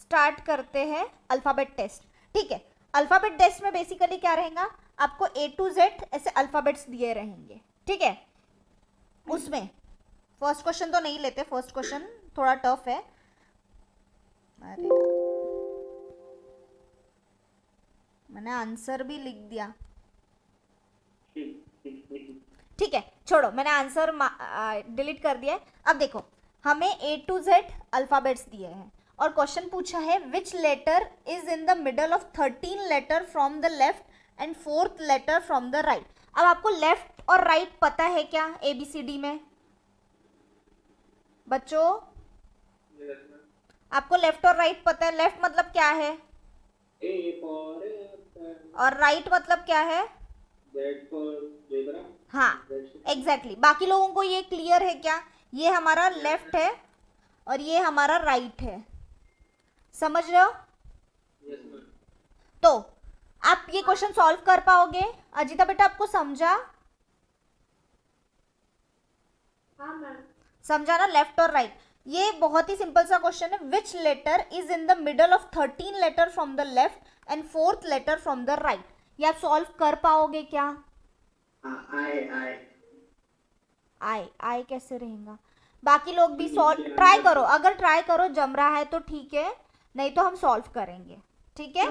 Start करते हैं alphabet test. ठीक है, अल्फाबेट टेस्ट में बेसिकली क्या रहेगा, आपको A to Z ऐसे अल्फाबेट्स दिए रहेंगे। ठीक है, उसमें फर्स्ट क्वेश्चन तो नहीं लेते, फर्स्ट क्वेश्चन थोड़ा टफ है। अरे मैंने आंसर भी लिख दिया। ठीक है छोड़ो, मैंने आंसर डिलीट कर दिया है। अब देखो, हमें A to Z अल्फाबेट्स दिए हैं और क्वेश्चन पूछा है which letter is in the middle of 13 letter from the left and 4th letter from the right. अब आपको लेफ्ट और राइट पता है क्या ABCD में बच्चों? आपको लेफ्ट और राइट पता है? लेफ्ट मतलब क्या है और राइट मतलब क्या है? हाँ एग्जैक्टली। बाकी लोगों को ये क्लियर है क्या? ये हमारा लेफ्ट है और ये हमारा राइट है, समझ रहे हो? तो आप ये क्वेश्चन सॉल्व कर पाओगे? अजिता बेटा आपको समझा? हाँ मैम। समझा ना, लेफ्ट और राइट। ये बहुत ही सिंपल सा क्वेश्चन है, which letter is in the middle of 13 letter from the left and 4th letter from the right. ये आप सॉल्व कर पाओगे क्या? आई कैसे रहेगा? बाकी लोग भी सॉल्व ट्राई करो, अगर ट्राई करो जम रहा है तो ठीक है, नहीं तो हम सॉल्व करेंगे। ठीक है,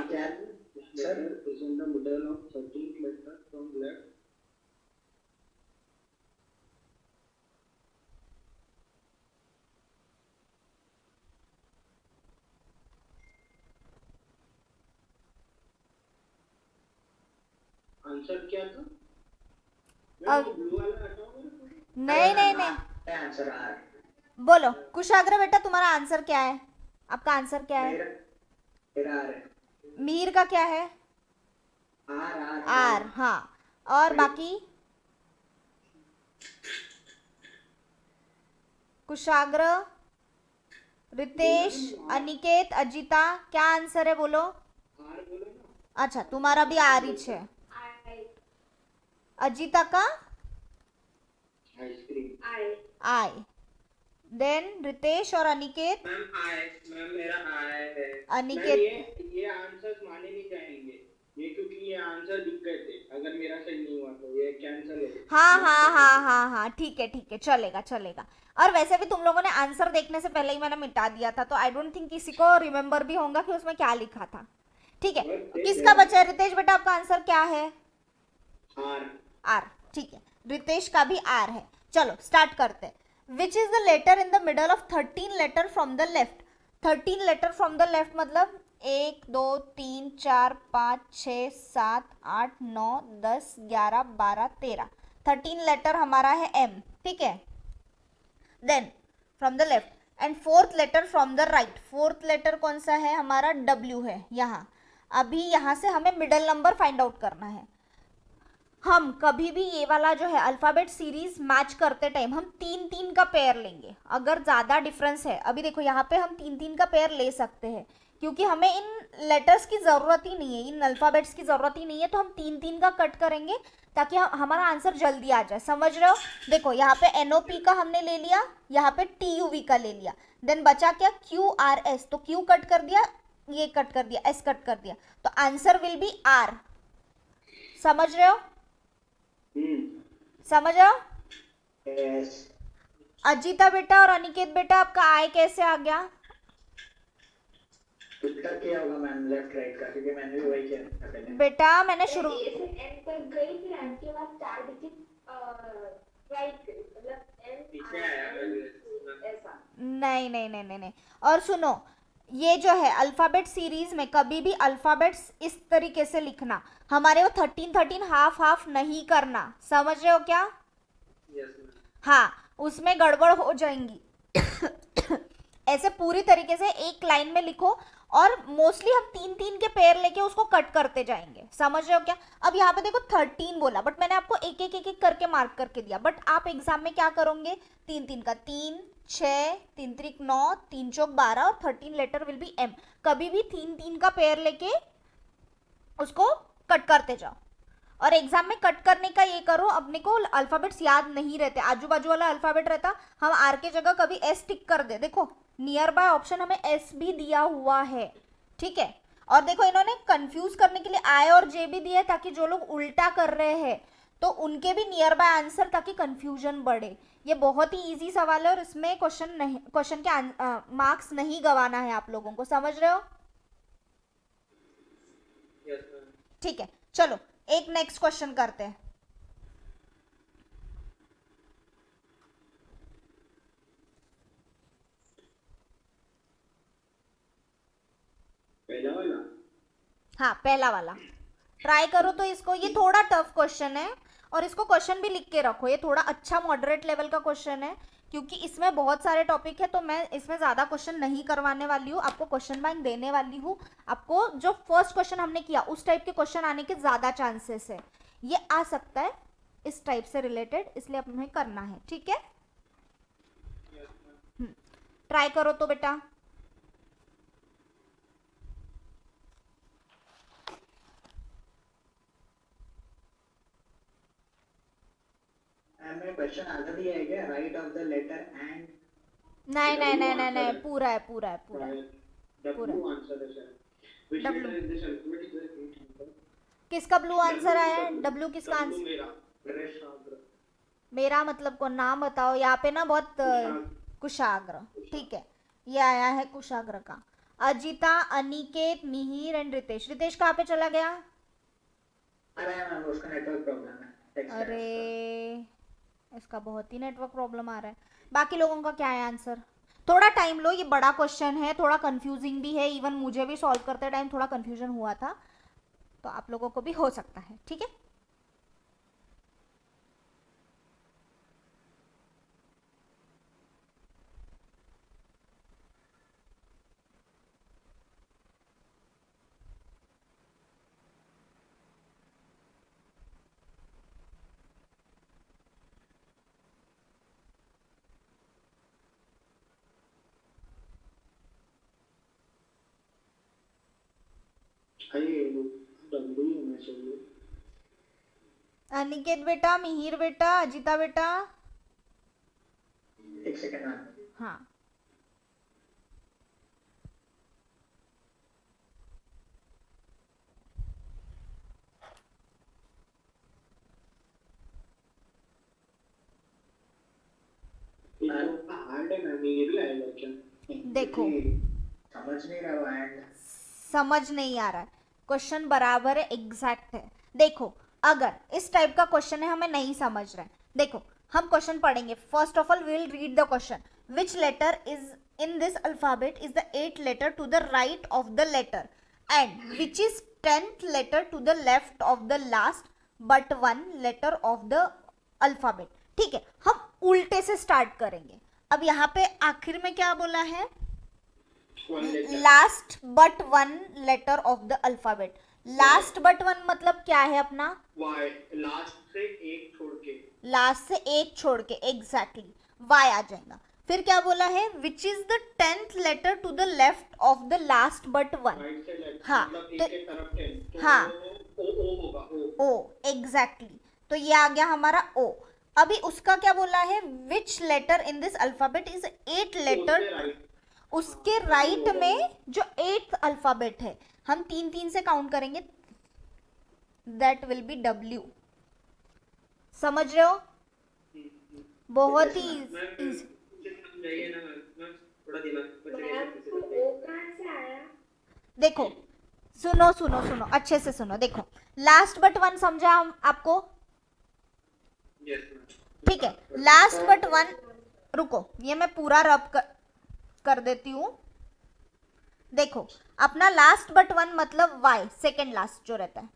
आंसर क्या था? नहीं नहीं नहीं, आंसर आर। बोलो कुशाग्र बेटा तुम्हारा आंसर क्या है? आपका आंसर क्या है? मेरा आर है। मीर का क्या है? R R R. हाँ, और बाकी कुशाग्र, रितेश, अनिकेत, अजिता क्या आंसर है बोलो? आर बोलो ना। अच्छा तुम्हारा भी आर ही है। अजिता का आइसक्रीम। आई। देन रितेश और अनिकेत? मैम आई। मैम मेरा आई है। अनिकेत ये आंसर्स माने नहीं जाएंगे ये, क्योंकि ये आंसर दिख गए थे। अगर मेरा सही नहीं हुआ तो ये कैंसिल है। हाँ हाँ हाँ हाँ हाँ ठीक है चलेगा चलेगा। और वैसे भी तुम लोगों ने आंसर देखने से पहले ही मैंने मिटा दिया था, तो आई डोंट थिंक किसी को रिमेम्बर भी होगा कि उसमें क्या लिखा था। ठीक है, किसका बचा है? रितेश बेटा आपका आंसर क्या है? आर। आर। ठीक है, रितेश का भी आर है। चलो स्टार्ट करते हैं। Which is the letter in the middle of 13 letter from the left. 13 letter from the left मतलब 1 2 3 4 5 6 7 8 9 10 11 12 13। 13 लेटर हमारा है M। ठीक है, then from the left and 4th letter from the right. 4th letter कौन सा है हमारा? W है यहाँ। अभी यहाँ से हमें मिडल नंबर फाइंड आउट करना है। हम कभी भी ये वाला जो है अल्फाबेट सीरीज मैच करते टाइम हम 3-3 का पेयर लेंगे। अगर ज़्यादा डिफरेंस है, अभी देखो यहाँ पे हम 3-3 का पेयर ले सकते हैं क्योंकि हमें इन लेटर्स की ज़रूरत ही नहीं है, इन अल्फ़ाबेट्स की ज़रूरत ही नहीं है, तो हम 3-3 का कट करेंगे ताकि हमारा आंसर जल्दी आ जाए। समझ रहे हो? देखो यहाँ पे NOP का हमने ले लिया, यहाँ पे TUV का ले लिया, देन बचा क्या? QRS, तो Q कट कर दिया, ये कट कर दिया, S कट कर दिया, तो आंसर विल बी R। समझ रहे हो? समझ रहे हो? यस। अजिता बेटा और अनिकेत बेटा आपका आई कैसे आ गया? किसका क्या होगा मैम? लेफ्ट राइट का, क्योंकि मैंने भी वही किया था पहले। बेटा मैंने शुरू ए से एन तक गई, फिर एन के बाद 4 डिजिट राइट गई, मतलब एन पीछे आया ऐसा। नहीं नहीं नहीं नहीं नहीं। और सुनो, ये जो है अल्फाबेट सीरीज में कभी भी अल्फाबेट्स इस तरीके से लिखना, हमारे वो 13-13 हाफ हाफ नहीं करना। समझ रहे हो क्या? यस। हाँ, उसमें गड़बड़ हो जाएंगी। ऐसे पूरी तरीके से एक लाइन में लिखो, और मोस्टली हम 3-3 के पेयर लेके उसको कट करते जाएंगे। समझ रहे हो क्या? अब यहाँ पे देखो 13 बोला, बट मैंने आपको एक एक एक करके मार्क करके दिया, बट आप एग्जाम में क्या करोगे? 3-3 का 3 6 3 3 9 3 4 12 और 13 लेटर विल बी M। कभी भी 3-3 का पेयर लेके उसको कट करते जाओ। और एग्जाम में कट करने का ये करो, अपने को अल्फाबेट्स याद नहीं रहते, आजू बाजू वाला अल्फाबेट रहता, हम आर के जगह कभी एस टिक कर दे। देखो नियर बाय ऑप्शन हमें एस भी दिया हुआ है, ठीक है। और देखो इन्होंने कंफ्यूज करने के लिए आई और जे भी दिया है, ताकि जो लोग उल्टा कर रहे हैं तो उनके भी नियर बाय आंसर, ताकि कंफ्यूजन बढ़े। ये बहुत ही इजी सवाल है और इसमें क्वेश्चन के मार्क्स नहीं गंवाना है आप लोगों को, समझ रहे हो? Yes ma'am. ठीक है, चलो एक नेक्स्ट क्वेश्चन करते हैं। पहला वाला। हाँ पहला वाला ट्राई करो तो इसको, ये थोड़ा टफ क्वेश्चन है और इसको क्वेश्चन भी लिख के रखो। ये थोड़ा अच्छा मॉडरेट लेवल का क्वेश्चन है, क्योंकि इसमें बहुत सारे टॉपिक है, तो मैं इसमें ज़्यादा क्वेश्चन नहीं करवाने वाली हूँ, आपको क्वेश्चन बैंक देने वाली हूँ। आपको जो फर्स्ट क्वेश्चन हमने किया उस टाइप के क्वेश्चन आने के ज़्यादा चांसेस है, ये आ सकता है इस टाइप से रिलेटेड, इसलिए हमें करना है, ठीक है। ट्राई करो तो बेटा। मैं क्वेश्चन आधा दिया है क्या? Right of the letter and नहीं नहीं नहीं नहीं नहीं, पूरा है पूरा है पूरा है। डब्ल्यू आंसर है sir. Which W. letter in this alphabet is the eighth number? किसका ब्लू आंसर आया है? डब्ल्यू किसका W आंसर? मेरा कुशाग्र। मेरा मतलब को नाम बताओ, यहाँ पे ना बहुत कुशाग्र, ठीक है, ये आया है कुशाग्र का। अजिता, अनिकेत, मिहिर एंड रितेश। रितेश कहाँ पे चला गया? अरे मैम उसका नेटवर्क प्रॉब्लम है। Text है अरे इसका बहुत ही नेटवर्क प्रॉब्लम आ रहा है। बाकी लोगों का क्या है आंसर? थोड़ा टाइम लो, ये बड़ा क्वेश्चन है, थोड़ा कंफ्यूजिंग भी है, इवन मुझे भी सॉल्व करते टाइम थोड़ा कंफ्यूजन हुआ था, तो आप लोगों को भी हो सकता है, ठीक है। डब्ल्यू होना चाहिए। अनिकेत बेटा, मिहिर बेटा, अजिता बेटा। एक सेकंड मैम। हाँ हार्ड है मैम, ये भी आएगा क्या? देखो समझ नहीं रहा हूँ एंड समझ नहीं आ रहा है, क्वेश्चन बराबर है, एग्जैक्ट है। देखो अगर इस टाइप का क्वेश्चन है, हमें नहीं समझ रहा है, देखो हम क्वेश्चन पढ़ेंगे। First of all we will read the question. Which letter is in this alphabet is the 8th letter to the right of the letter and which is 10th letter to the left of the last but 1 letter of the alphabet. ठीक है, हम उल्टे से start करेंगे। अब यहाँ पे आखिर में क्या बोला है? Last but 1 letter of the alphabet. Last but 1 मतलब क्या है अपना? वाई, लास्ट से एक छोड़ के। लास्ट से एक छोड़ के, एग्जैक्टली वाई आ जाएगा। फिर क्या बोला है? Which is the 10th letter to the left of the last but 1। Right से लेफ्ट, हाँ, मतलब तो- एक के तरफ 10, तो हाँ। ओ होगा, ओ। ओ, एग्जैक्टली, तो ये आ गया हमारा ओ। अभी उसका क्या बोला है? Which letter in this alphabet is 8 letter. उसके राइट में जो 8th अल्फाबेट है, हम 3-3 से काउंट करेंगे, दैट विल बी डब्ल्यू। समझ रहे हो? बहुत ही easy। समझाइए ना मैम, थोड़ा दिमाग मैम को ओ कहाँ से आया? देखो सुनो सुनो सुनो, अच्छे से सुनो। देखो लास्ट बट 1 समझा हम आपको? यस ठीक है, लास्ट बट 1, रुको ये मैं पूरा रब कर देती हूँ। देखो अपना लास्ट बट 1 मतलब वाई, सेकेंड लास्ट जो रहता है,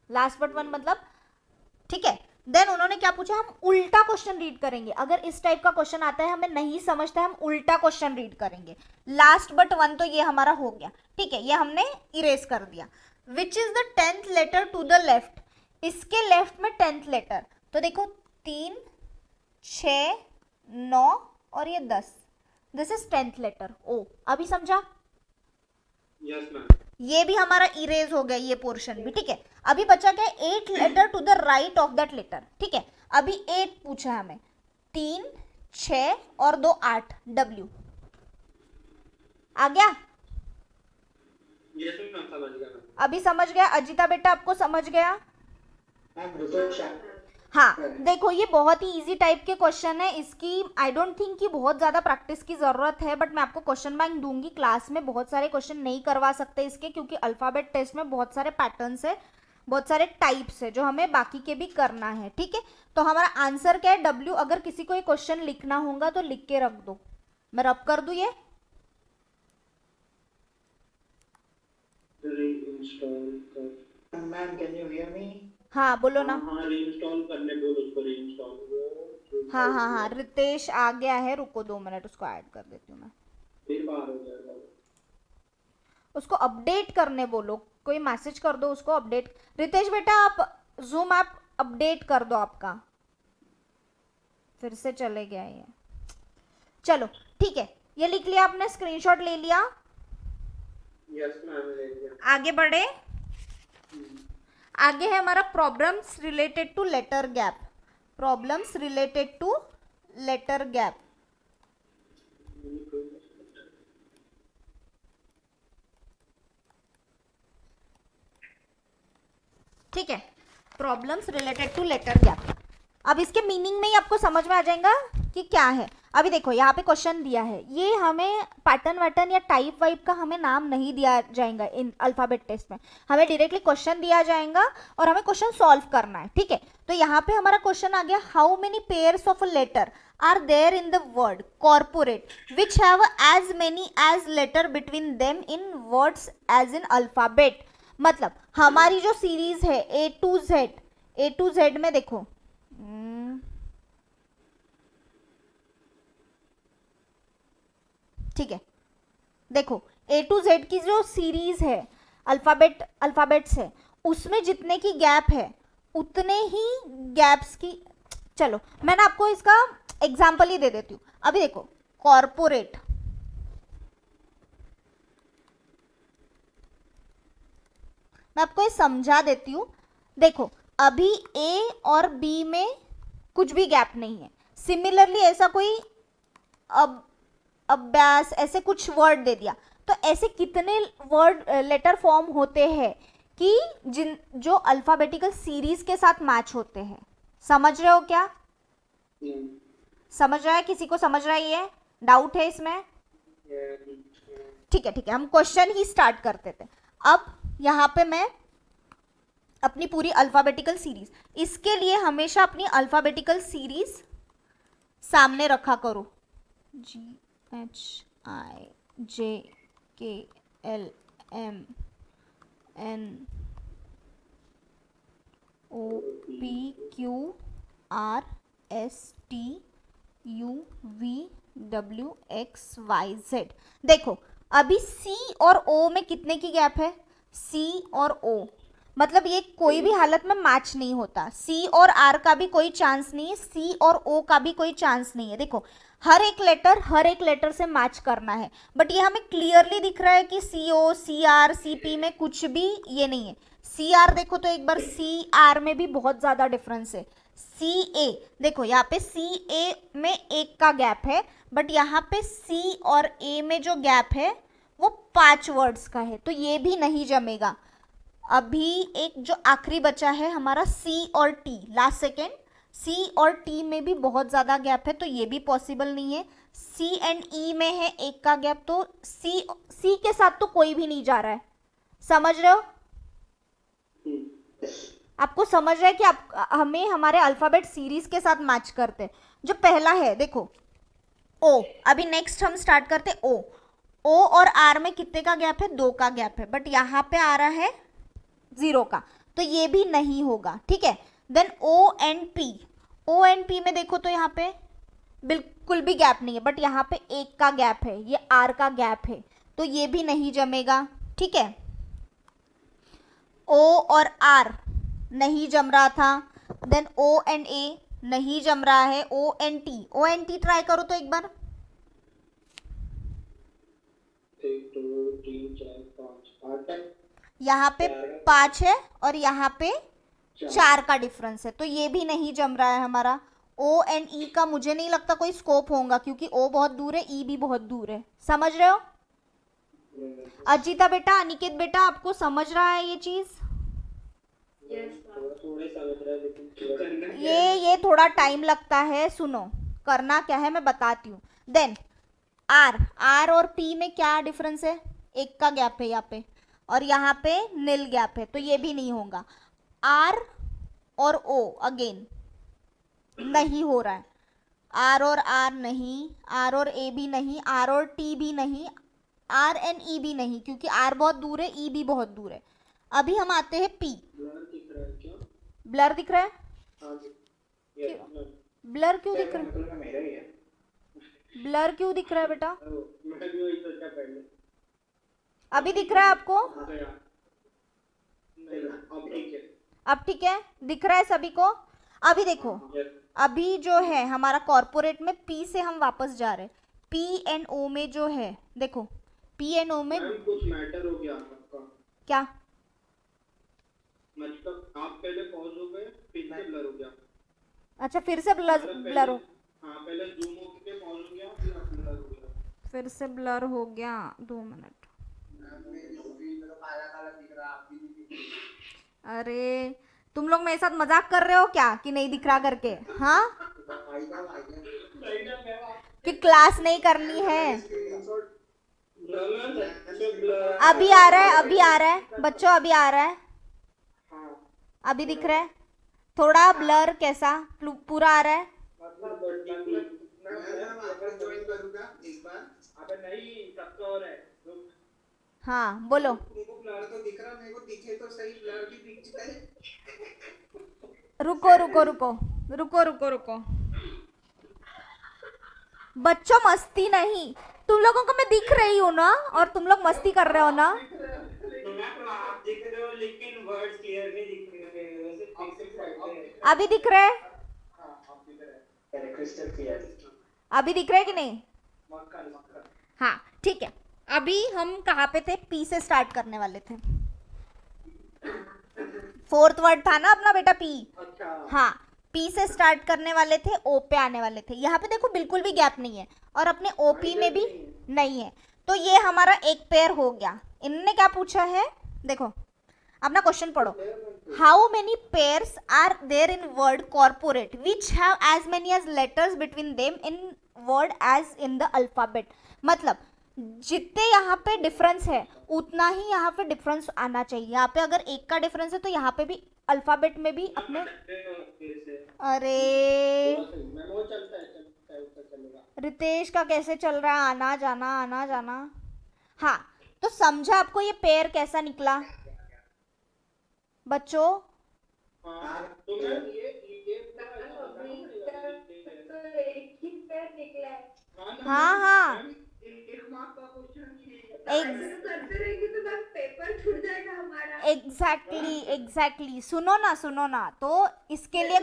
लास्ट बट 1 मतलब, ठीक है। देन उन्होंने क्या पूछा? हम उल्टा क्वेश्चन रीड करेंगे। अगर इस टाइप का क्वेश्चन आता है, हमें नहीं समझता है, हम उल्टा क्वेश्चन रीड करेंगे। लास्ट बट 1 तो ये हमारा हो गया, ठीक है, ये हमने इरेज कर दिया। Which is the 10th letter to the left, इसके लेफ्ट में 10th लेटर, तो देखो 3, 6, 9 और ये 10, दिस इज 10th लेटर ओ। अभी समझा? Yes ma'am. ये भी हमारा इरेज हो गया, ये पोर्शन भी, ठीक है। अभी बचा क्या? 8 letter to the right of that letter, ठीक है। अभी 8 पूछा हमें, 3, 6 और 2 8, डब्ल्यू। आ गया? ये तो मैं समझ गया। अभी समझ गया? अजिता बेटा आपको समझ गया? मैम रितेश हाँ, देखो ये बहुत ही इजी टाइप के क्वेश्चन है, इसकी आई डोंट थिंक कि बहुत ज़्यादा प्रैक्टिस की ज़रूरत है, बट मैं आपको क्वेश्चन बैंक दूंगी क्लास में। बहुत सारे क्वेश्चन नहीं करवा सकते इसके, क्योंकि अल्फ़ाबेट टेस्ट में बहुत सारे पैटर्न्स है, बहुत सारे टाइप्स है जो हमें बाकी के भी करना है, ठीक है। तो हमारा आंसर क्या है? डब्ल्यू। अगर किसी को ये क्वेश्चन लिखना होगा तो लिख के रख दो, मैं रब कर दूँ ये। रीइंस्टॉल कर। Ma'am can you hear me? हाँ बोलो ना। हाँ रीइंस्टॉल करने बोलो उसको, रीइंस्टॉल हाँ हाँ हाँ, रितेश आ गया है, रुको 2 मिनट, उसको ऐड कर देती हूँ मैं। फिर बाहर हो जाएगा। उसको अपडेट करने बोलो, कोई मैसेज कर दो उसको अपडेट। रितेश बेटा आप जूम ऐप अपडेट कर दो आपका। फिर से चले गया ये। चलो ठीक है, ये लिख लिया आपने, स्क्रीनशॉट ले लिया। यस मैम ले लिया। आगे बढ़े। आगे है हमारा problems related to letter gap. Problems related to letter gap. ठीक है, problems related to letter gap. अब इसके मीनिंग में ही आपको समझ में आ जाएगा कि क्या है। अभी देखो यहाँ पे क्वेश्चन दिया है, ये हमें पैटर्न वैटर्न या टाइप वाइप का हमें नाम नहीं दिया जाएगा इन अल्फाबेट टेस्ट में, हमें डायरेक्टली क्वेश्चन दिया जाएगा और हमें क्वेश्चन सॉल्व करना है, ठीक है। तो यहाँ पे हमारा क्वेश्चन आ गया, how many pairs of a letter are there in the word corporate which have as many as letter between them in words as in alphabet. मतलब हमारी जो सीरीज है ए टू जेड में देखो, ठीक है, देखो ए टू जेड की जो सीरीज है अल्फाबेट्स है, उसमें जितने की गैप है उतने ही गैप्स की। चलो मैं ना आपको इसका एग्जाम्पल ही दे देती हूँ। अभी देखो कॉर्पोरेट, मैं आपको ये समझा देती हूँ। देखो अभी ए और बी में कुछ भी गैप नहीं है। सिमिलरली ऐसा कोई अब अभ्यास ऐसे कुछ वर्ड दे दिया, तो ऐसे कितने वर्ड लेटर फॉर्म होते हैं कि जिन जो अल्फाबेटिकल सीरीज के साथ मैच होते हैं। समझ रहे हो क्या? समझ रहा है? किसी को समझ रहा है? ये डाउट है इसमें? ठीक है ठीक है, हम क्वेश्चन ही स्टार्ट करते थे। अब यहाँ पे मैं अपनी पूरी अल्फाबेटिकल सीरीज, इसके लिए हमेशा अपनी अल्फाबेटिकल सीरीज सामने रखा करो। GHLMNOPQRSTUVWXYZ। देखो अभी C और O में कितने की गैप है? C और O, मतलब ये कोई भी हालत में मैच नहीं होता। C और R का भी कोई चांस नहीं है, C और O का भी कोई चांस नहीं है। देखो हर एक लेटर से मैच करना है, बट ये हमें क्लियरली दिख रहा है कि CO, CR, CP में कुछ भी ये नहीं है। CR देखो तो एक बार CR में भी बहुत ज़्यादा डिफरेंस है। CA देखो, यहाँ पे CA में एक का गैप है, बट यहाँ पे C और A में जो गैप है वो 5 वर्ड्स का है, तो ये भी नहीं जमेगा। अभी एक जो आखिरी बचा है हमारा C और T, लास्ट सेकेंड, C और T में भी बहुत ज़्यादा गैप है, तो ये भी पॉसिबल नहीं है। C एंड E में है एक का गैप, तो C के साथ तो कोई भी नहीं जा रहा है। समझ रहे हो? आपको समझ रहा है कि आप हमें हमारे अल्फाबेट सीरीज के साथ मैच करते हैं। जो पहला है देखो O, अभी नेक्स्ट हम स्टार्ट करते O। O और R में कितने का गैप है? 2 का गैप है, बट यहाँ पे आ रहा है 0 का, तो ये भी नहीं होगा, ठीक है। देन O एंड P में देखो तो यहाँ पे बिल्कुल भी गैप नहीं है, बट यहाँ पे 1 का गैप है, ये R का गैप है, तो ये भी नहीं जमेगा, ठीक है। O और R नहीं जम रहा था। देन O एंड A नहीं जम रहा है। O एंड T ट्राई करो तो एक बार। 1 2 3 4 5 8 यहाँ पे 5 है और यहाँ पे 4 का डिफरेंस है, तो ये भी नहीं जम रहा है हमारा। O एंड E का मुझे नहीं लगता कोई स्कोप होगा, क्योंकि O बहुत दूर है, E भी बहुत दूर है। समझ रहे हो? अजीता बेटा, अनिकेत बेटा, आपको समझ रहा है ये चीज? थोड़े समझ रहा है लेकिन करना क्या ये थोड़ा टाइम लगता है। सुनो, करना क्या है मैं बताती हूँ। देन आर और पी में क्या डिफरेंस है? एक का गैप है यहाँ पे, और यहाँ पे नील गैप है, तो ये भी नहीं होगा। आर और ओ अगेन नहीं हो रहा है। आर और आर नहीं, आर और ए भी नहीं, आर और टी भी नहीं, आर एंड ई भी नहीं, क्योंकि आर बहुत दूर है, ई भी बहुत दूर है। अभी हम आते हैं पी। ब्लर दिख रहा है क्या? ब्लर दिख रहा है? हाँ जी, ये ब्लर। ब्लर क्यों दिख रहा है? मतलब मेरा ही है। ब्लर क्यों दिख रहा है बेटा? मैं भी वही सोचा पहले। अभी दिख रहा है आपको? तो यार नहीं, अब ठीक है। अब ठीक है, दिख रहा है सभी को? अभी देखो, Yes. अभी जो है हमारा कॉर्पोरेट में पी से हम वापस जा रहे हैं। पी एंड ओ में जो है, देखो पी एंड ओ में मैम कुछ मैटर हो गया आपका, क्या? मतलब आप पहले पॉज हो गए फिर से ब्लर हो गया। अच्छा, फिर से मतलब ब्लर हो, हाँ पहले जूम हो के पॉज हो गया फिर अब ब्लर हो गया। फिर से ब्लर हो गया। 2 मिनट। अरे तुम लोग मेरे साथ मजाक कर रहे हो क्या कि नहीं दिख रहा करके? हाँ, कि क्लास नहीं करनी है? अभी आ रहा है, अभी आ रहा है बच्चों, अभी आ रहा है, अभी दिख रहा है। थोड़ा ब्लर कैसा? पूरा आ रहा है? अबे नहीं, सबका हो रहा है। हाँ बोलो। ब्लर तो दिख रहा, मेरे को दिखे तो सही, ब्लर भी दिख जाए। रुको रुको रुको रुको रुको रुको बच्चों, मस्ती नहीं। तुम लोगों को मैं दिख रही हूँ ना, और तुम लोग मस्ती कर रहे हो ना? आप दिख रहे हो लेकिन वर्ड्स क्लियर नहीं दिख रहे हैं, वैसे पिक्सेल साइड है। अभी दिख रहा है? हाँ आप दिख रहे हैं। Crystal clear. अभी दिख रहा है कि नहीं? मक्खन। हाँ ठीक है। अभी हम कहाँ पे थे? पी से स्टार्ट करने वाले थे। 4th वर्ड था ना अपना बेटा, पी। अच्छा हाँ, पी से स्टार्ट करने वाले थे, ओ पे आने वाले थे। यहाँ पे देखो बिल्कुल भी गैप नहीं है, और अपने ओपी में भी नहीं है। तो ये हमारा एक पेयर हो गया। इन्होंने क्या पूछा है, देखो अपना क्वेश्चन पढ़ो। How many pairs are there in word corporate which have as many as letters between them in word as in the alphabet. मतलब जितने यहाँ पे डिफरेंस है उतना ही यहाँ पे डिफरेंस आना चाहिए। यहाँ पे अगर एक का डिफरेंस है तो यहाँ पे भी अल्फाबेट में भी अपने, अरे मेमो चलता है चलेगा। रितेश का कैसे चल रहा है? आना जाना आना जाना। हाँ, तो समझा आपको ये पेयर कैसा निकला बच्चों? हाँ तो मैं ये एक ही पैर निकला है। हाँ एक मार्क का क्वेश्चन करते रहेंगे तो बस पेपर छूट जाएगा हमारा। एग्जैक्टली। सुनो ना, तो इसके लिए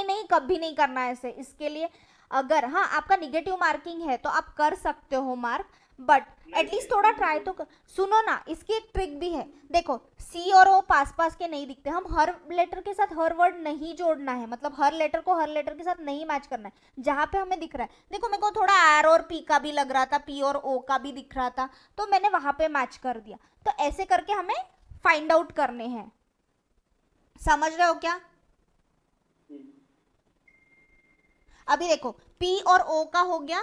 नहीं, कभी नहीं करना है ऐसे। इसके लिए अगर हाँ आपका निगेटिव मार्किंग है तो आप कर सकते हो मार्क, बट एटलीस्ट थोड़ा ट्राई तो कर। सुनो ना, इसकी एक ट्रिक भी है। देखो सी और ओ पास पास के नहीं दिखते, हम हर लेटर के साथ हर वर्ड नहीं जोड़ना है, मतलब हर लेटर को हर लेटर के साथ नहीं मैच करना है। जहाँ पे हमें दिख रहा है, देखो मेरे को थोड़ा आर और पी का भी लग रहा था, पी और ओ का भी दिख रहा था, तो मैंने वहां पे मैच कर दिया। तो ऐसे करके हमें फाइंड आउट करने हैं। समझ रहे हो क्या? अभी देखो P और O का हो गया,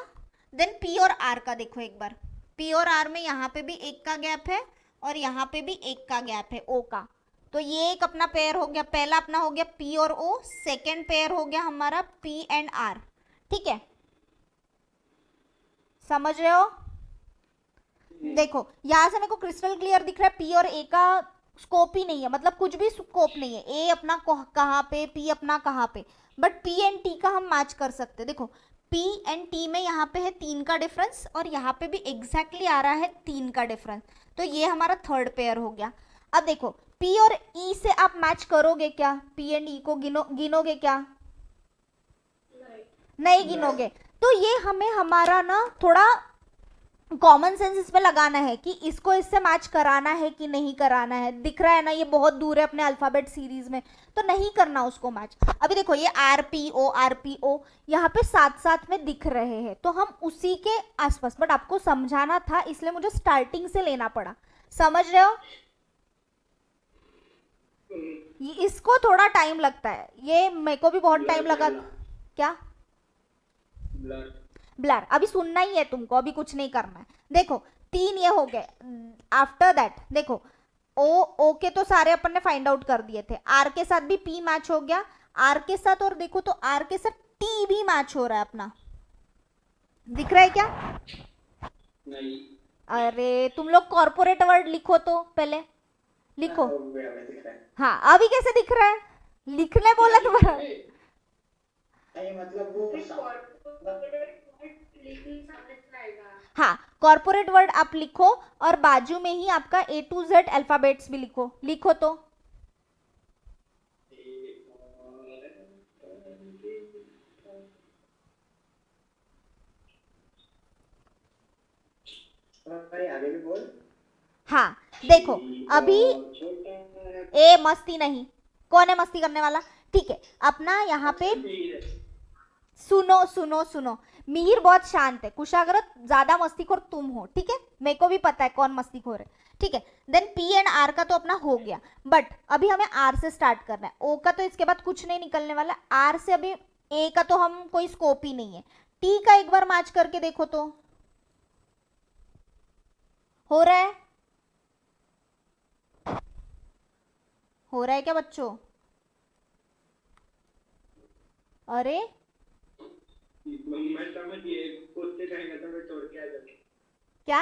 देन P और R का देखो एक बार। P और R में यहाँ पे भी एक का गैप है और यहाँ पे भी एक का गैप है O का। तो ये एक अपना पेयर हो गया, पहला अपना हो गया P और O, सेकेंड पेयर हो गया हमारा P एंड R। ठीक है, समझ रहे हो? देखो यहाँ से मेरे को क्रिस्टल क्लियर दिख रहा है, P और A का स्कोप ही नहीं है, मतलब कुछ भी स्कोप नहीं है। A अपना कहाँ पे, P अपना कहाँ पे, बट P एंड T का हम मैच कर सकते हैं। देखो P एंड T में यहाँ पे है 3 का डिफरेंस, और यहाँ पे भी एग्जैक्टली आ रहा है 3 का डिफरेंस। तो ये हमारा थर्ड पेयर हो गया। अब देखो P और E से आप मैच करोगे क्या? P एंड E को गिनोगे क्या? नहीं गिनोगे। तो ये हमें हमारा ना थोड़ा कॉमन सेंस इसमें लगाना है कि इसको इससे मैच कराना है कि नहीं कराना है। दिख रहा है ना, ये बहुत दूर है अपने अल्फाबेट सीरीज में, तो नहीं करना उसको मैच। अभी देखो ये RPO यहाँ पे साथ साथ में दिख रहे हैं, तो हम उसी के आसपास, बट आपको समझाना था इसलिए मुझे स्टार्टिंग से लेना पड़ा। समझ रहे हो? इसको थोड़ा टाइम लगता है, ये मेरे को भी बहुत टाइम लगा। क्या? ब्लर। अभी सुनना ही है तुमको, अभी कुछ नहीं करना है। देखो 3 ये हो गए। आफ्टर दैट देखो ओ के तो सारे अपन ने फाइंड आउट कर दिए थे, आर के साथ भी पी मैच हो गया, आर के साथ, और देखो तो आर के साथ टी भी मैच हो रहा है अपना। दिख रहा है क्या? नहीं। अरे तुम लोग कॉर्पोरेट वर्ड लिखो तो पहले लिखो। हो गया, मैं दिख रहा है। हाँ अभी कैसे दिख रहा है? लिखने बोला तुम्हारा। नहीं मतलब वो लिखने समझ में आएगा। हाँ कॉर्पोरेट वर्ड आप लिखो और बाजू में ही आपका A to Z अल्फाबेट्स भी लिखो। लिखो तो भाई आगे भी बोल। हाँ देखो अभी ए मस्ती नहीं, कौन है मस्ती करने वाला? ठीक है अपना यहाँ पे सुनो सुनो सुनो, मिहिर बहुत शांत है, कुशाग्रत ज्यादा मस्तीखोर तुम हो, ठीक है? मेरे को भी पता है कौन मस्तीखोर है, ठीक है? देन P एंड R का तो अपना हो गया, बट अभी हमें R से स्टार्ट करना है। O का तो इसके बाद कुछ नहीं निकलने वाला, R से अभी A का तो हम कोई स्कोप ही नहीं है। T का एक बार मैच करके देखो तो हो रहा है? हो रहा है क्या बच्चों? अरे मैं समझ गया, कुत्ते कहेंगे तो मैं छोड़ के आ जाऊंगा। क्या?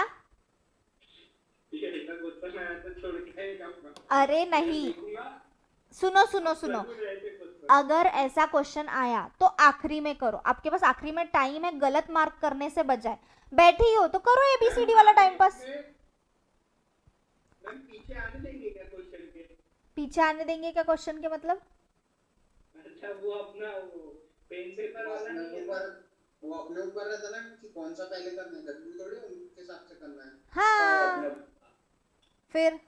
ये इतना गुस्सा में आया तो छोड़ के आएगा अपना। अरे नहीं, सुनो सुनो सुनो, अगर ऐसा क्वेश्चन आया तो आखिरी में करो, आपके पास आखिरी में टाइम है, गलत मार्क करने से बजाय बैठे ही हो तो करो ABCD वाला टाइम पास। मैम पीछे आने देंगे क्या क्वेश्चन के? पीछे आने देंगे क्या क्वेश्चन के मतलब? अच्छा वो अपना वो पेन पेपर वाला नहीं है? वो अपने ऊपर रहता ना कि कौन सा पहले करना है, जरूरी थोड़ी उनके हिसाब से करना है। हाँ फिर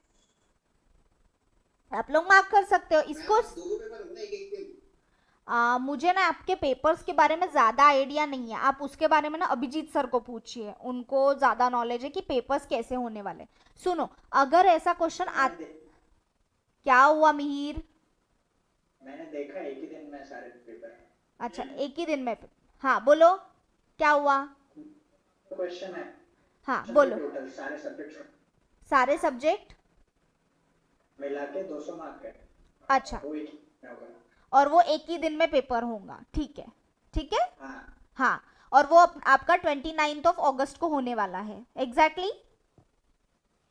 आप लोग मार्क कर सकते हो इसको। दो पेपर होंगे एक एक दिन। मुझे ना आपके पेपर्स के बारे में ज्यादा आइडिया नहीं है, आप उसके बारे में ना अभिजीत सर को पूछिए, उनको ज्यादा नॉलेज है कि पेपर्स कैसे होने वाले। सुनो अगर ऐसा क्वेश्चन आ, क्या हुआ मिहिर? मैंने देखा एक ही दिन में सारे पेपर। अच्छा एक ही दिन में? हाँ बोलो क्या हुआ? क्वेश्चन है। हाँ बोलो। टोटल सारे सब्जेक्ट मिला के 200 मार्क है। अच्छा वो एक में होगा। और वो एक ही दिन में पेपर होगा, ठीक है? ठीक है हाँ हाँ, और वो आपका 29 अगस्त को होने वाला है एग्जैक्टली।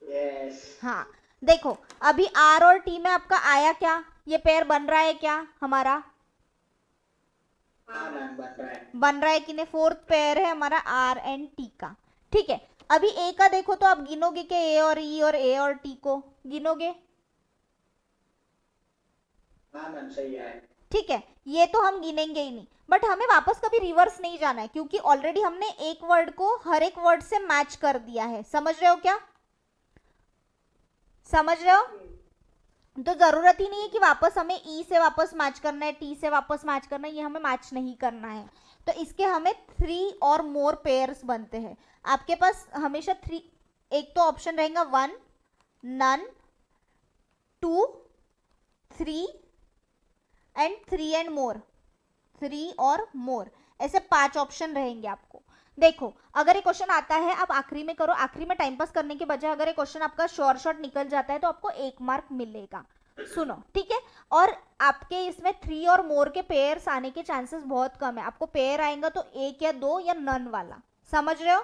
यस। हाँ देखो अभी R और T में आपका आया क्या? ये पेयर बन रहा है क्या हमारा? हाँ मैम बन रहा है। बन रहा है कि नहीं? फोर्थ पेयर है हमारा R एंड T का, ठीक है? अभी A का देखो तो आप गिनोगे कि A और E और A और T को गिनोगे? हाँ मैम सही है। ठीक है, ये तो हम गिनेंगे ही नहीं, बट हमें वापस कभी रिवर्स नहीं जाना है क्योंकि ऑलरेडी हमने एक वर्ड को हर एक वर्ड से मैच कर दिया है। समझ रहे हो क्या? समझ रहे हो? तो जरूरत ही नहीं है कि वापस हमें E से वापस मैच करना है, T से वापस मैच करना है, ये हमें मैच नहीं करना है। तो इसके हमें 3 और मोर पेयर्स बनते हैं। आपके पास हमेशा 3, एक तो ऑप्शन रहेगा 1, नन, 2, 3 एंड 3 एंड मोर, 3 और मोर, ऐसे 5 ऑप्शन रहेंगे आपको। देखो अगर ये क्वेश्चन आता है आप आखिरी में करो, आखिरी में टाइम पास करने के बजाय अगर ये क्वेश्चन आपका शॉर्ट निकल जाता है तो आपको 1 मार्क मिलेगा। सुनो ठीक है, और आपके इसमें 3 और मोर के पेयर्स आने के चांसेस बहुत कम है। आपको पेयर आएगा तो 1 या 2 या नन वाला। समझ रहे हो?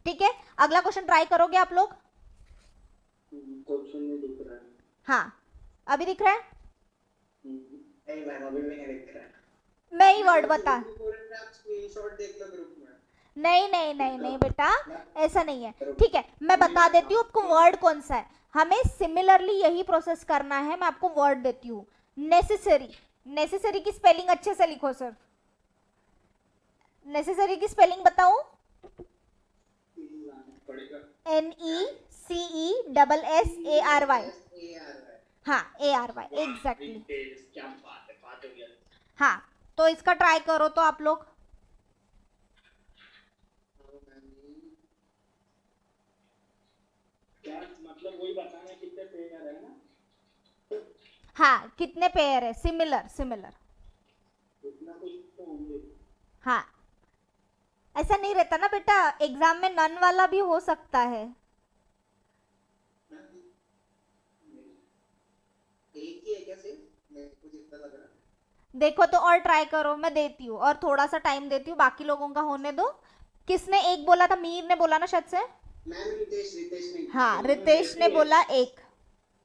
ठीक है, अगला क्वेश्चन ट्राई करोगे आप लोग? क्वेश्चन नहीं दिख रहा है। हाँ अभी दिख रहा है? नहीं मैम अभी भी नहीं दिख रहा है। मैं ही वर्ड बता, आप स्क्रीनशॉट देख लो ग्रुप में। नहीं नहीं नहीं नहीं बेटा ऐसा नहीं है, ठीक है? मैं बता देती हूँ आपको वर्ड कौन सा है। हमें सिमिलरली यही प्रोसेस करना है। मैं आपको वर्ड देती हूँ, नेसेसरी। नेसेसरी की स्पेलिंग अच्छे से लिखो सर। नेसेसरी की स्पेलिंग बताऊं? पड़ेगा। NECESSARY, SARY। हाँ ARY एग्जैक्टली। रितेश, क्या बात है, बात हो गया। हाँ तो इसका ट्राई करो तो आप लोग। क्या मतलब वही बताना कितने पेयर है ना, हाँ कितने पेयर है, सिमिलर सिमिलर। उतना कुछ तो होंगे। हाँ ऐसा नहीं रहता ना बेटा, एग्जाम में नन वाला भी हो सकता है। एक ही है क्या सिर्फ, मेरे को जितना लग रहा है। देखो तो और ट्राई करो, मैं देती हूँ और थोड़ा सा टाइम देती हूँ, बाकी लोगों का होने दो। किसने एक बोला था, मीर ने बोला ना शायद से। मैम रितेश नहीं। हाँ रितेश ने बोला एक,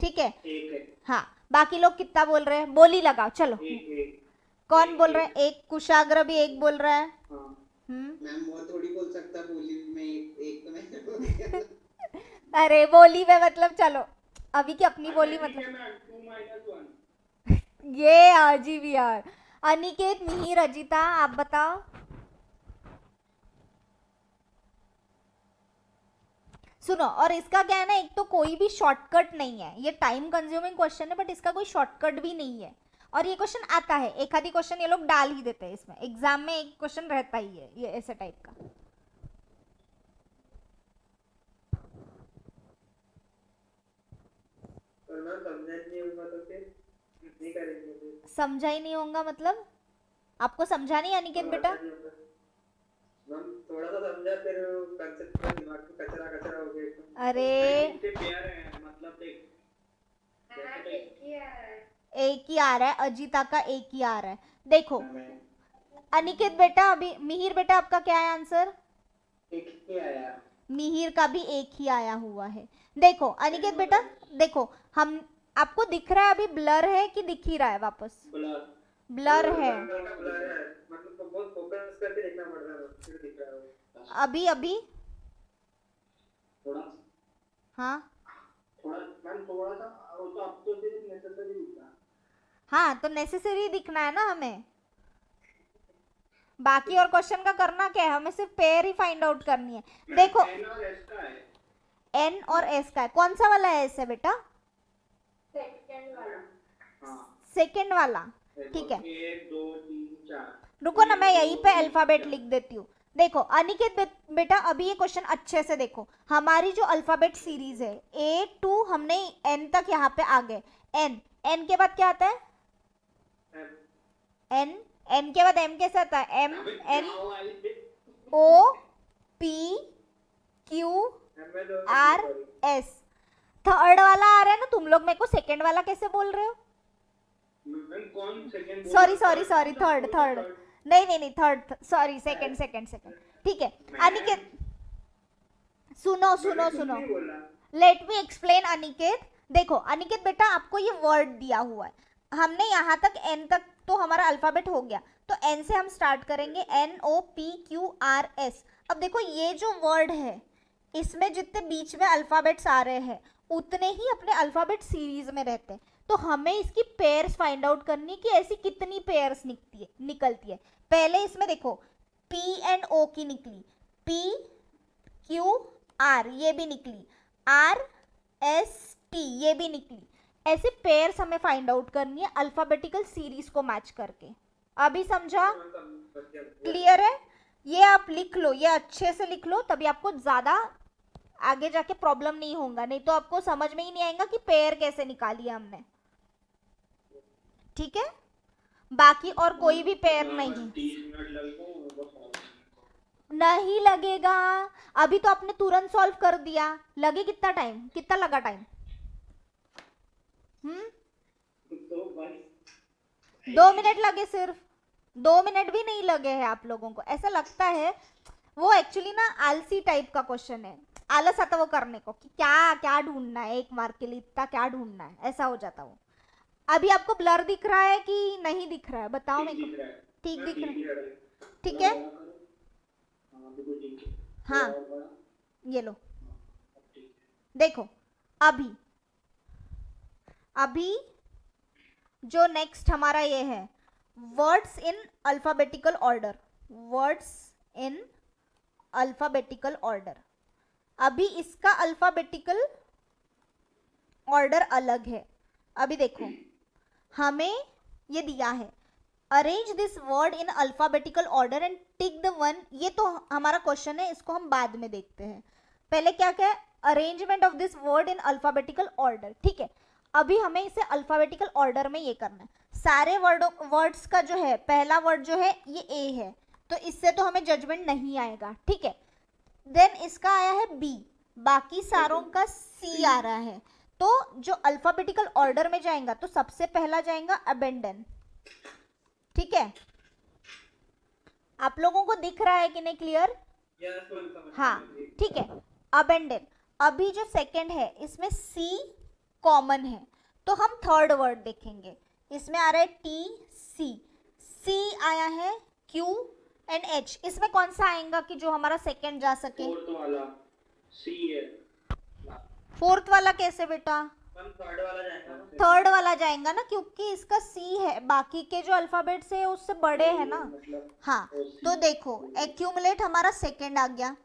ठीक है। एक है, हाँ बाकी लोग कितना बोल रहे हैं, बोली लगाओ चलो। एक कौन बोल रहे हैं, एक कुशाग्र भी एक बोल रहा है। हाँ। मैम वो थोड़ी बोल सकता बोली में एक तो मैंने बोल दिया। अरे बोली में मतलब चलो अभी की अपनी बोली अच्छा, ठीक मतलब है मैम, 2 - 1। ये अजीब यार। अनिकेत, मिहिर, अजिता आप बताओ। सुनो, और इसका क्या है ना, एक तो कोई भी शॉर्टकट नहीं है, ये टाइम कंज्यूमिंग क्वेश्चन है बट इसका कोई शॉर्टकट भी नहीं है। और ये क्वेश्चन आता है, एक आधी क्वेश्चन ये लोग डाल ही देते हैं इसमें, एग्जाम में एक क्वेश्चन रहता ही है ये ऐसे टाइप का। समझा ही नहीं होगा मतलब, आपको समझा नहीं अनिकेत बेटा। थोड़ा सा समझा, फिर कंसेप्ट पूरा दिमाग में कचरा कचरा हो गया। अरे कितने पेयर है मतलब देख, हाँ, एक ही आ रहा है। एक ही आ रहा है, अजिता का एक ही आ रहा है। देखो अनिकेत बेटा, अभी मिहिर बेटा आपका क्या है आंसर। एक ही आया। मिहिर का भी एक ही आया हुआ है। देखो अनिकेत बेटा, देखो हम आपको दिख रहा है अभी ब्लर है कि दिख ही रहा है वापस, ब्लर ब्लर है मतलब तो बहुत फोकस करके देखना पड़ रहा है, फिर दिख रहा है। अभी अभी। थोड़ा हाँ थोड़ा मैम, थोड़ा सा वो तो अब तो सिर्फ नेसेसरी दिखता है। हाँ तो नेसेसरी दिखना है ना हमें, बाकी और क्वेश्चन का करना क्या है, हमें सिर्फ पेयर ही फाइंड आउट करनी है। देखो N और S का है, एन और एस का है, कौन सा वाला है एस है बेटा, सेकंड वाला। हाँ सेकंड वाला, ठीक है। 1 2 3 4। रुको ना, मैं यहीं पे अल्फाबेट लिख देती हूँ। देखो अनिकेत बेटा, अभी ये क्वेश्चन अच्छे से देखो, हमारी जो अल्फाबेट सीरीज है ए टू, हमने एन तक यहाँ पे आ गए। एन, एन के बाद क्या आता है, एन, एन के बाद एम कैसे आता है, M N O P Q R S. Third वाला आ रहा है ना, तुम लोग मेरे को सेकंड वाला कैसे बोल रहे हो, मैम कौन second, sorry sorry sorry, third third, नहीं third, sorry second second second, ठीक है। अनिकेत सुनो सुनो सुनो, लेट मी एक्सप्लेन अनिकेत। देखो अनिकेत बेटा, आपको ये वर्ड दिया हुआ है, हमने यहाँ तक एन तक तो हमारा अल्फाबेट हो गया, तो एन से हम स्टार्ट करेंगे, N O P Q R S. अब देखो ये जो वर्ड है, इसमें जितने बीच में अल्फाबेट्स आ रहे हैं उतने ही अपने अल्फाबेट सीरीज में रहते हैं, तो हमें इसकी पेयर्स फाइंड आउट करनी कि ऐसी कितनी पेयर्स निकलती है। पहले इसमें देखो पी एंड ओ की निकली, पी क्यू आर ये भी निकली, आर एस टी ये भी निकली, ऐसे पेयर्स हमें फाइंड आउट करनी है अल्फाबेटिकल सीरीज को मैच करके। अभी समझा, क्लियर है, ये आप लिख लो, ये अच्छे से लिख लो, तभी आपको ज्यादा आगे जाके प्रॉब्लम नहीं होगा, नहीं तो आपको समझ में ही नहीं आएगा कि पेयर कैसे निकाली है हमने, ठीक है। बाकी और कोई भी पेयर नहीं, 30 मिनट लगेगा नहीं लगेगा, अभी तो आपने तुरंत सॉल्व कर दिया, लगे कितना टाइम, कितना लगा टाइम, तो बस 2 मिनट लगे, सिर्फ 2 मिनट भी नहीं लगे हैं आप लोगों को, ऐसा लगता है। वो एक्चुअली ना आलसी टाइप का क्वेश्चन है, आलस आता वो करने को कि क्या क्या ढूंढना है, 1 मार्क के लिए इतना क्या ढूंढना है, ऐसा हो जाता वो। अभी आपको ब्लर दिख रहा है कि नहीं दिख रहा है, बताओ मेरे को। ठीक दिख रहा है, ठीक है, हाँ ये लो, देखो अभी अभी जो नेक्स्ट हमारा ये है, words in alphabetical order, words in alphabetical order. अभी इसका अल्फाबेटिकल ऑर्डर अलग है। अभी देखो हमें ये दिया है arrange this word in alphabetical order and tick the one, ये तो हमारा क्वेश्चन है, इसको हम बाद में देखते हैं। पहले क्या क्या है, arrangement of this word in alphabetical order, ठीक है। अभी हमें इसे अल्फाबेटिकल ऑर्डर में ये करना है। सारे वर्ड्स का जो है पहला वर्ड जो है ये ए है, तो इससे तो हमें जजमेंट नहीं आएगा, ठीक है। देन इसका आया है बी, बाकी सारों का सी आ रहा है। तो जो अल्फाबेटिकल ऑर्डर में जाएगा तो सबसे पहला जाएगा अबेंडन, ठीक है। आप लोगों को दिख रहा है कि नहीं, क्लियर? हाँ, ठीक है, अबेंडन। अभी जो सेकंड है इसमें सी कॉमन है, तो हम थर्ड वर्ड देखेंगे। इसमें आ रहा है टी सी, सी आया है क्यू एंड एच। इसमें कौन सा आएगा कि जो हमारा सेकंड जा सके? फोर्थ वाला सी है। फोर्थ वाला कैसे बेटा? थर्ड वाला जाएगा ना। थर्ड वाला जाएगा ना, क्योंकि इसका सी है, बाकी के जो अल्फाबेट से उससे बड़े है ना। मतलब हाँ, तो देखो एक्यूमुलेट हमारा सेकंड आ गया,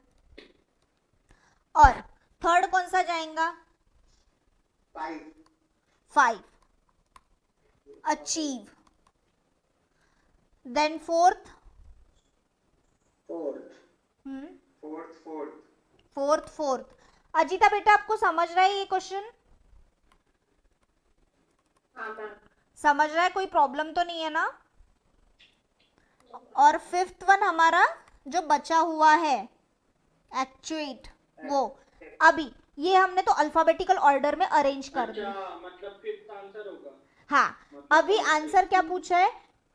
और थर्ड कौन सा जाएगा? 5, achieve. Then fourth, fourth. Ajita बेटा आपको समझ रहा है ये क्वेश्चन? हाँ मैम। समझ रहा है, कोई प्रॉब्लम तो नहीं है ना? और फिफ्थ वन हमारा जो बचा हुआ है एक्चुएट, वो अभी ये हमने तो अल्फाबेटिकल ऑर्डर में अरेंज कर दिया। अच्छा, मतलब फिफ्थ आंसर होगा। हाँ, अभी आंसर क्या पूछा है?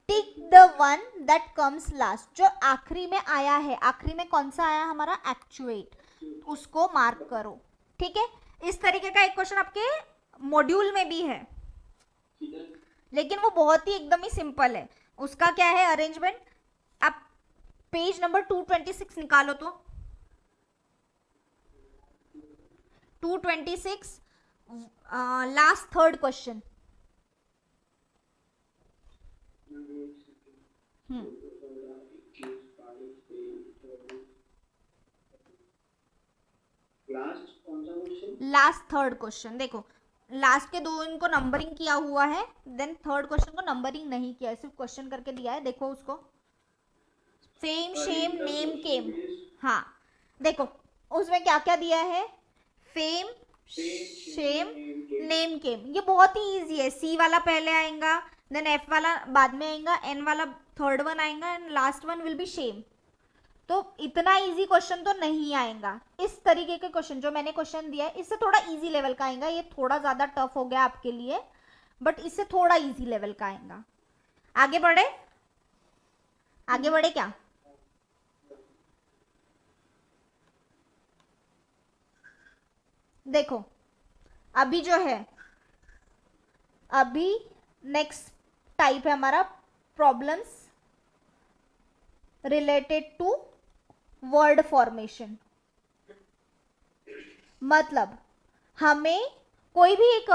Tick the one that comes last, जो आखिरी में आया है। आखिरी में कौन सा आया हमारा? एक्चुएट, उसको मार्क करो, ठीक है। इस तरीके का एक क्वेश्चन आपके मॉड्यूल में भी है, लेकिन वो बहुत ही एकदम ही सिंपल है। उसका क्या है अरेंजमेंट? आप पेज नंबर 226 निकालो तो 226 लास्ट थर्ड क्वेश्चन। लास्ट कौन सा क्वेश्चन? लास्ट थर्ड क्वेश्चन देखो, लास्ट के दो इनको नंबरिंग किया हुआ है, देन थर्ड क्वेश्चन को नंबरिंग नहीं किया है, सिर्फ क्वेश्चन करके दिया है। देखो उसको, फेम शेम नेम केम। हाँ, देखो उसमें क्या क्या दिया है? फेम शेम नेम केम, ये बहुत ही इजी है। सी वाला पहले आएगा, देन एफ वाला बाद में आएगा, एन वाला थर्ड वन आएगा, and last one will be same. तो इतना इजी क्वेश्चन तो नहीं आएगा। इस तरीके के क्वेश्चन जो मैंने क्वेश्चन दिया है इससे थोड़ा इजी लेवल का आएगा। ये थोड़ा ज्यादा टफ हो गया आपके लिए, बट इससे थोड़ा इजी लेवल का आएगा। आगे बढ़े, आगे बढ़े क्या? देखो अभी जो है, अभी नेक्स्ट टाइप है हमारा problems related to word formation. मतलब हमें कोई भी एक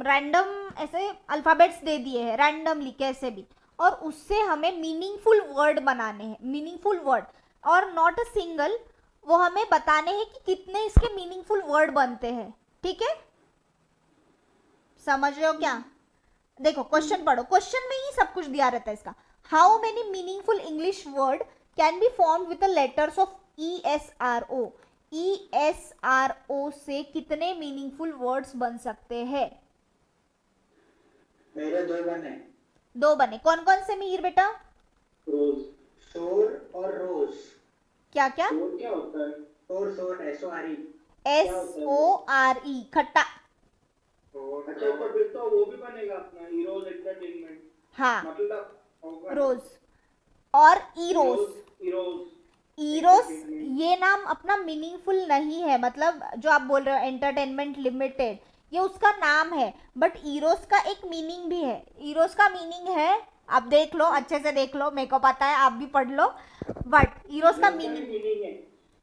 रैंडम ऐसे अल्फाबेट्स दे दिए हैं रैंडमली कैसे भी, और उससे हमें मीनिंगफुल वर्ड बनाने हैं, मीनिंगफुल वर्ड और नॉट अ सिंगल। वो हमें बताने हैं कि कितने इसके मीनिंगफुल वर्ड बनते हैं, ठीक है? समझ रहे हो क्या? देखो क्वेश्चन पढ़ो, क्वेश्चन में ही सब कुछ दिया रहता है इसका। How many meaningful English word can be formed with the letters of ESRO। ESRO से कितने मीनिंगफुल वर्ड्स बन सकते हैं? मेरे 2 बने। 2 बने। कौन कौन से मिहिर बेटा? रोज। सोर और रोज। क्या क्या? सोर क्या होता है? सोर SORE। SORE, खट्टा। अच्छा, तो फिर तो वो भी बनेगा अपना हीरोज एंटरटेनमेंट। हाँ, मतलब होगा रोज और ईरोस। हीरोज। ईरोस ये नाम अपना मीनिंगफुल नहीं है, मतलब जो आप बोल रहे हो एंटरटेनमेंट लिमिटेड, ये उसका नाम है, बट ईरोस का एक मीनिंग भी है। ईरोस का मीनिंग है, आप देख लो, अच्छे से देख लो, मेरे को पता है, आप भी पढ़ लो, बट ईरोस का मीनिंग है।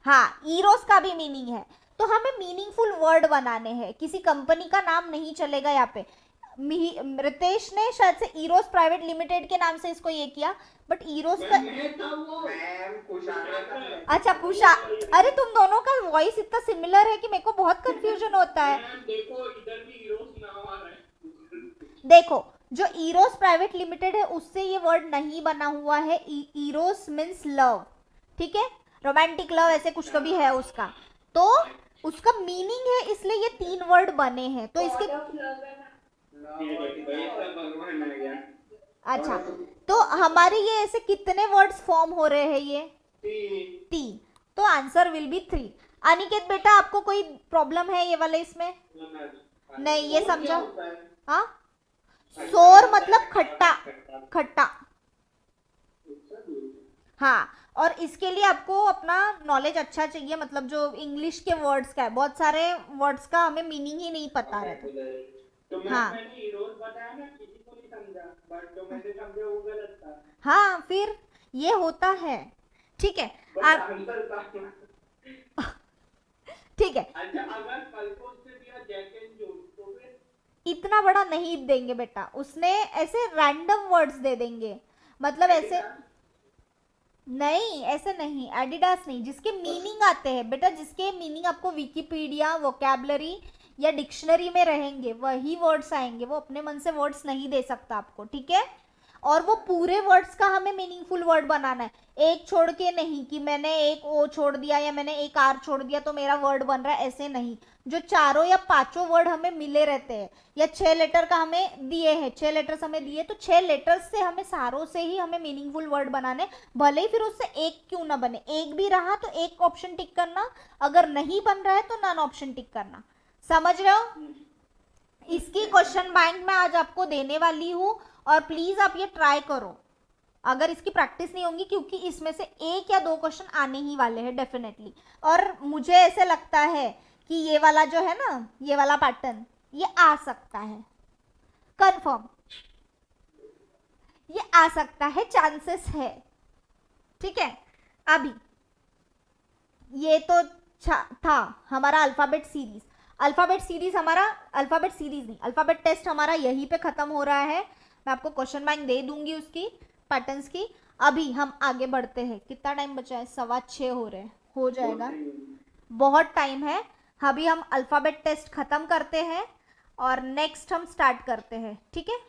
हाँ, ईरोस का भी मीनिंग है। तो हमें मीनिंगफुल वर्ड बनाने हैं, किसी कंपनी का नाम नहीं चलेगा यहाँ पे। रितेश ने शायद से ईरोस प्राइवेट लिमिटेड के नाम से इसको ये किया, बट ईरोस का मैं था वो। मैम कुशारा का अच्छा पूछा। अरे तुम दोनों का वॉइस इतना सिमिलर है कि मेरे को बहुत कंफ्यूजन होता है। मैम देखो इधर भी हीरोज नाम आ रहा है। देखो जो ईरोस प्राइवेट लिमिटेड है उससे ये वर्ड नहीं बना हुआ है। ईरोस मीन्स लव, ठीक है, रोमांटिक लव ऐसे कुछ तो भी है उसका, तो उसका मीनिंग है, इसलिए ये 3 वर्ड बने हैं। तो इसके God of love है ना। ये भगवान आ गया। अच्छा, तो हमारे ये ऐसे कितने वर्ड्स फॉर्म हो रहे हैं? ये 3, तो आंसर विल बी 3। अनिकेत बेटा आपको कोई प्रॉब्लम है ये वाले इसमें? नहीं, ये समझा? हाँ, सोर मतलब खट्टा, खट्टा। हाँ, और इसके लिए आपको अपना नॉलेज अच्छा चाहिए, मतलब जो इंग्लिश के वर्ड्स का है, बहुत सारे वर्ड्स का हमें मीनिंग ही नहीं पता रहता। तो हाँ। मैंने हीरोज बताया ना, किसी को नहीं समझा, बट जो मैंने समझा वो गलत था। हाँ, फिर ये होता है, ठीक है। बट आप आंसर था। ठीक है, अच्छा अगर कल को उसने दिया जैक एंड जोन तो फिर इतना बड़ा नहीं देंगे बेटा, उसने ऐसे रैंडम वर्ड्स दे देंगे, मतलब ऐसे नहीं, ऐसे नहीं, एडिडास नहीं, जिसके मीनिंग आते हैं बेटा, जिसके मीनिंग आपको विकिपीडिया, वोकैबुलरी या डिक्शनरी में रहेंगे वही वर्ड्स आएंगे। वो अपने मन से वर्ड्स नहीं दे सकता आपको, ठीक है। और वो पूरे वर्ड्स का हमें मीनिंगफुल वर्ड बनाना है, एक छोड़ के नहीं कि मैंने एक ओ छोड़ दिया या मैंने एक आर छोड़ दिया तो मेरा वर्ड बन रहा है, ऐसे नहीं। जो 4 या 5 वर्ड हमें मिले रहते हैं या 6 लेटर का हमें दिए हैं, 6 लेटर्स हमें दिए, तो 6 लेटर्स से हमें सारों से ही हमें मीनिंगफुल वर्ड बनाने, भले ही फिर उससे एक क्यों ना बने। एक भी रहा तो एक ऑप्शन टिक करना, अगर नहीं बन रहा है तो नन ऑप्शन टिक करना। समझ रहे हो? इसकी क्वेश्चन बैंक मैं आज आपको देने वाली हूँ, और प्लीज आप ये ट्राई करो अगर इसकी प्रैक्टिस नहीं होगी, क्योंकि इसमें से 1 या 2 क्वेश्चन आने ही वाले हैं डेफिनेटली। और मुझे ऐसे लगता है कि ये वाला जो है ना, ये वाला पैटर्न ये आ सकता है, कंफर्म ये आ सकता है, चांसेस है, ठीक है। अभी ये तो था हमारा अल्फाबेट सीरीज। अल्फाबेट सीरीज हमारा, अल्फाबेट सीरीज नहीं, अल्फाबेट टेस्ट हमारा यहीं पे खत्म हो रहा है। मैं आपको क्वेश्चन बैंक दे दूंगी उसकी, पैटर्न्स की। अभी हम आगे बढ़ते हैं। कितना टाइम बचा है? 6:15 हो रहे हैं, हो जाएगा, बहुत टाइम है। अभी हम अल्फाबेट टेस्ट खत्म करते हैं और नेक्स्ट हम स्टार्ट करते हैं, ठीक है।